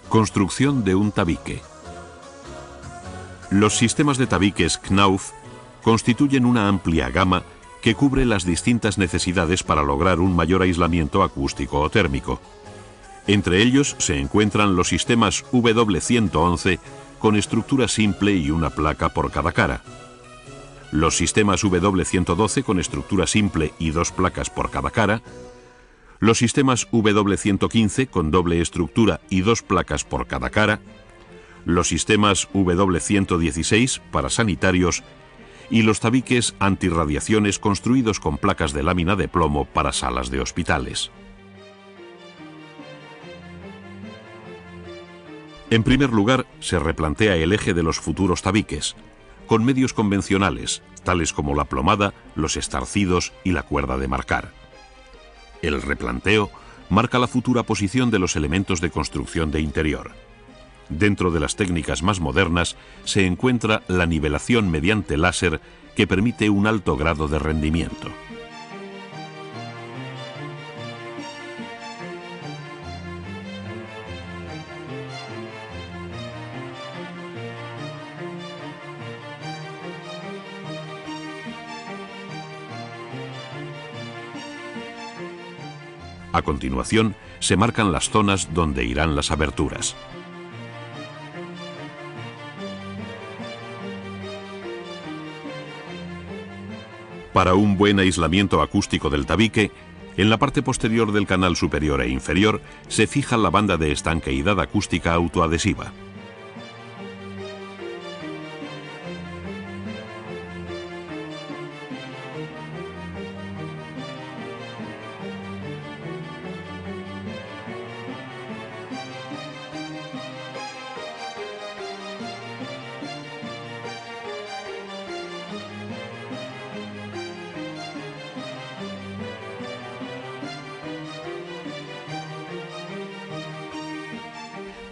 Construcción de un tabique. Los sistemas de tabiques Knauf constituyen una amplia gama que cubre las distintas necesidades para lograr un mayor aislamiento acústico o térmico. Entre ellos se encuentran los sistemas W111 con estructura simple y una placa por cada cara, los sistemas W112 con estructura simple y dos placas por cada cara, los sistemas W115 con doble estructura y dos placas por cada cara, los sistemas W116 para sanitarios y los tabiques antirradiaciones construidos con placas de lámina de plomo para salas de hospitales. En primer lugar, se replantea el eje de los futuros tabiques, con medios convencionales, tales como la plomada, los estarcidos y la cuerda de marcar. El replanteo marca la futura posición de los elementos de construcción de interior. Dentro de las técnicas más modernas se encuentra la nivelación mediante láser que permite un alto grado de rendimiento. A continuación, se marcan las zonas donde irán las aberturas. Para un buen aislamiento acústico del tabique, en la parte posterior del canal superior e inferior se fija la banda de estanqueidad acústica autoadhesiva.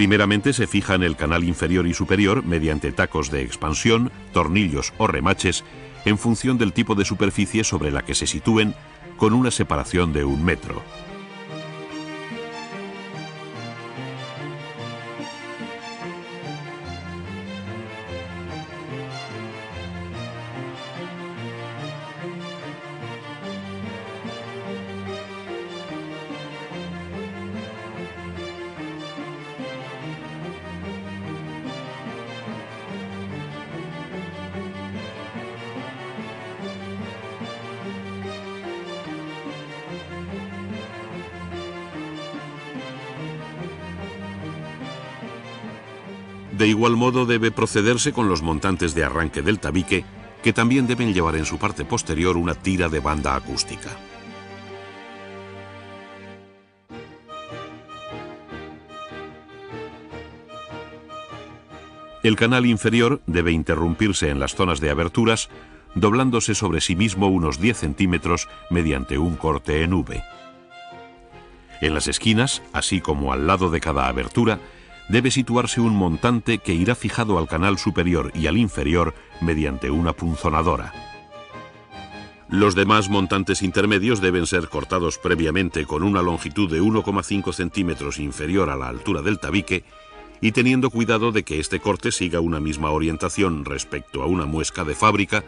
Primeramente se fija en el canal inferior y superior mediante tacos de expansión, tornillos o remaches en función del tipo de superficie sobre la que se sitúen, con una separación de 1 metro. De igual modo debe procederse con los montantes de arranque del tabique, que también deben llevar en su parte posterior una tira de banda acústica. El canal inferior debe interrumpirse en las zonas de aberturas, doblándose sobre sí mismo unos 10 centímetros mediante un corte en V. En las esquinas, así como al lado de cada abertura, debe situarse un montante que irá fijado al canal superior y al inferior mediante una punzonadora. Los demás montantes intermedios deben ser cortados previamente con una longitud de 1,5 centímetros inferior a la altura del tabique y teniendo cuidado de que este corte siga una misma orientación respecto a una muesca de fábrica,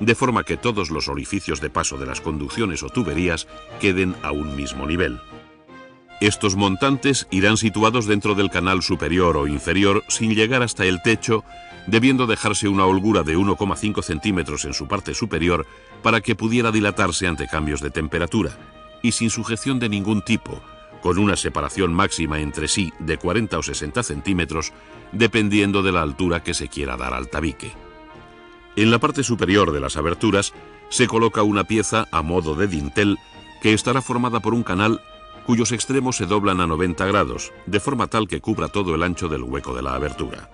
de forma que todos los orificios de paso de las conducciones o tuberías queden a un mismo nivel. Estos montantes irán situados dentro del canal superior o inferior sin llegar hasta el techo, debiendo dejarse una holgura de 1,5 centímetros en su parte superior para que pudiera dilatarse ante cambios de temperatura, y sin sujeción de ningún tipo, con una separación máxima entre sí de 40 o 60 centímetros, dependiendo de la altura que se quiera dar al tabique. En la parte superior de las aberturas se coloca una pieza a modo de dintel que estará formada por un canal cuyos extremos se doblan a 90 grados, de forma tal que cubra todo el ancho del hueco de la abertura.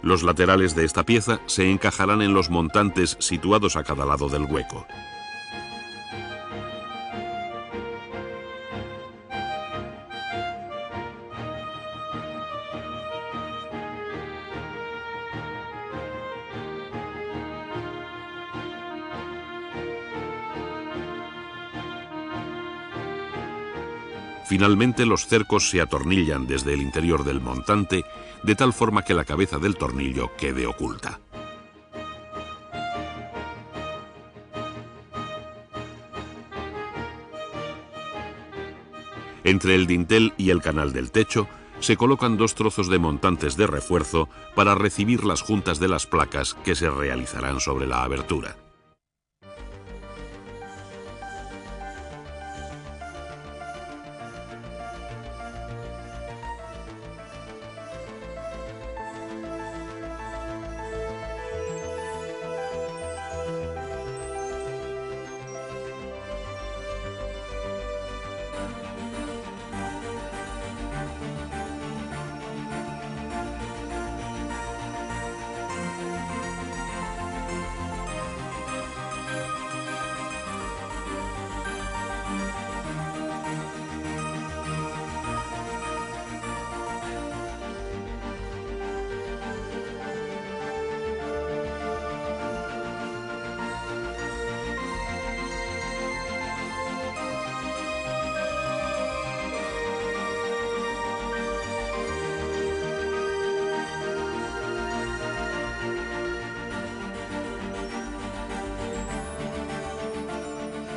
Los laterales de esta pieza se encajarán en los montantes situados a cada lado del hueco. Finalmente, los cercos se atornillan desde el interior del montante, de tal forma que la cabeza del tornillo quede oculta. Entre el dintel y el canal del techo se colocan dos trozos de montantes de refuerzo para recibir las juntas de las placas que se realizarán sobre la abertura.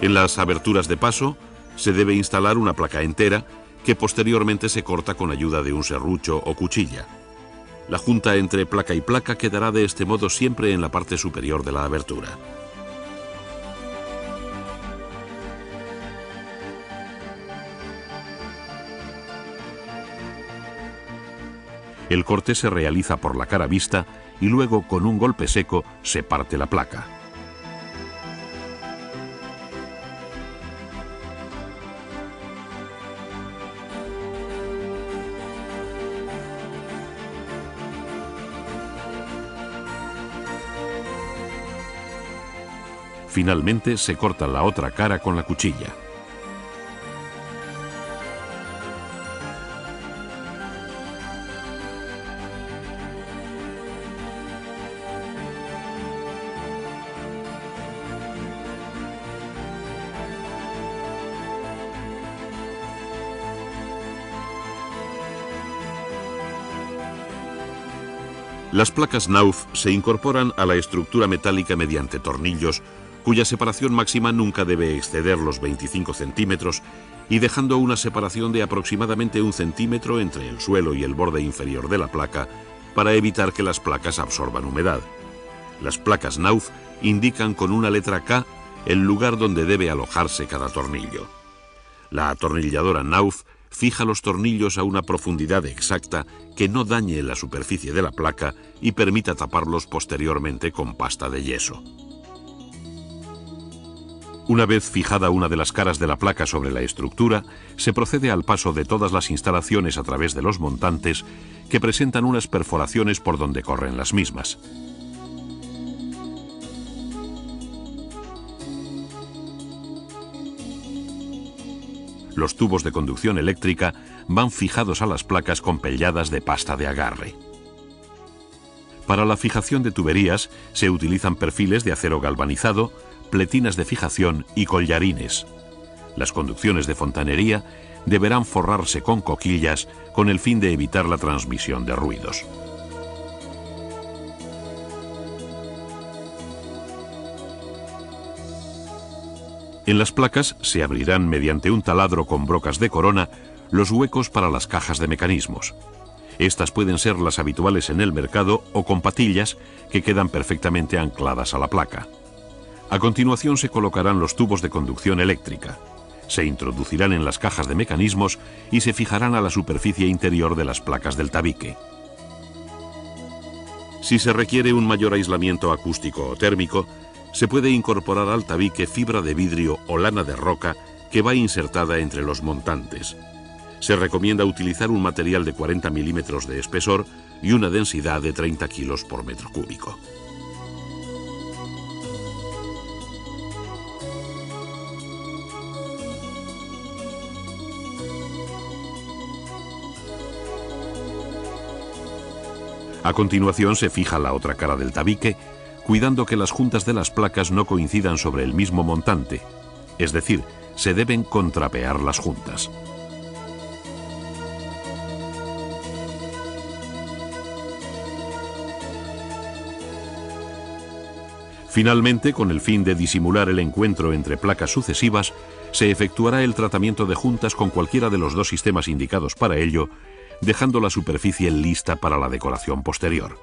En las aberturas de paso se debe instalar una placa entera que posteriormente se corta con ayuda de un serrucho o cuchilla. La junta entre placa y placa quedará de este modo siempre en la parte superior de la abertura. El corte se realiza por la cara vista y luego con un golpe seco se parte la placa. Finalmente se corta la otra cara con la cuchilla. Las placas Knauf se incorporan a la estructura metálica mediante tornillos cuya separación máxima nunca debe exceder los 25 centímetros y dejando una separación de aproximadamente 1 centímetro entre el suelo y el borde inferior de la placa para evitar que las placas absorban humedad. Las placas Knauf indican con una letra K el lugar donde debe alojarse cada tornillo. La atornilladora Knauf fija los tornillos a una profundidad exacta que no dañe la superficie de la placa y permita taparlos posteriormente con pasta de yeso. Una vez fijada una de las caras de la placa sobre la estructura, se procede al paso de todas las instalaciones a través de los montantes que presentan unas perforaciones por donde corren las mismas. Los tubos de conducción eléctrica van fijados a las placas con pelladas de pasta de agarre. Para la fijación de tuberías se utilizan perfiles de acero galvanizado, pletinas de fijación y collarines. Las conducciones de fontanería deberán forrarse con coquillas con el fin de evitar la transmisión de ruidos. En las placas se abrirán mediante un taladro con brocas de corona los huecos para las cajas de mecanismos. Estas pueden ser las habituales en el mercado o con patillas que quedan perfectamente ancladas a la placa. A continuación se colocarán los tubos de conducción eléctrica. Se introducirán en las cajas de mecanismos y se fijarán a la superficie interior de las placas del tabique. Si se requiere un mayor aislamiento acústico o térmico, se puede incorporar al tabique fibra de vidrio o lana de roca que va insertada entre los montantes. Se recomienda utilizar un material de 40 milímetros de espesor, y una densidad de 30 kilos por metro cúbico. A continuación se fija la otra cara del tabique, cuidando que las juntas de las placas no coincidan sobre el mismo montante, es decir, se deben contrapear las juntas. Finalmente, con el fin de disimular el encuentro entre placas sucesivas, se efectuará el tratamiento de juntas con cualquiera de los dos sistemas indicados para ello, dejando la superficie lista para la decoración posterior.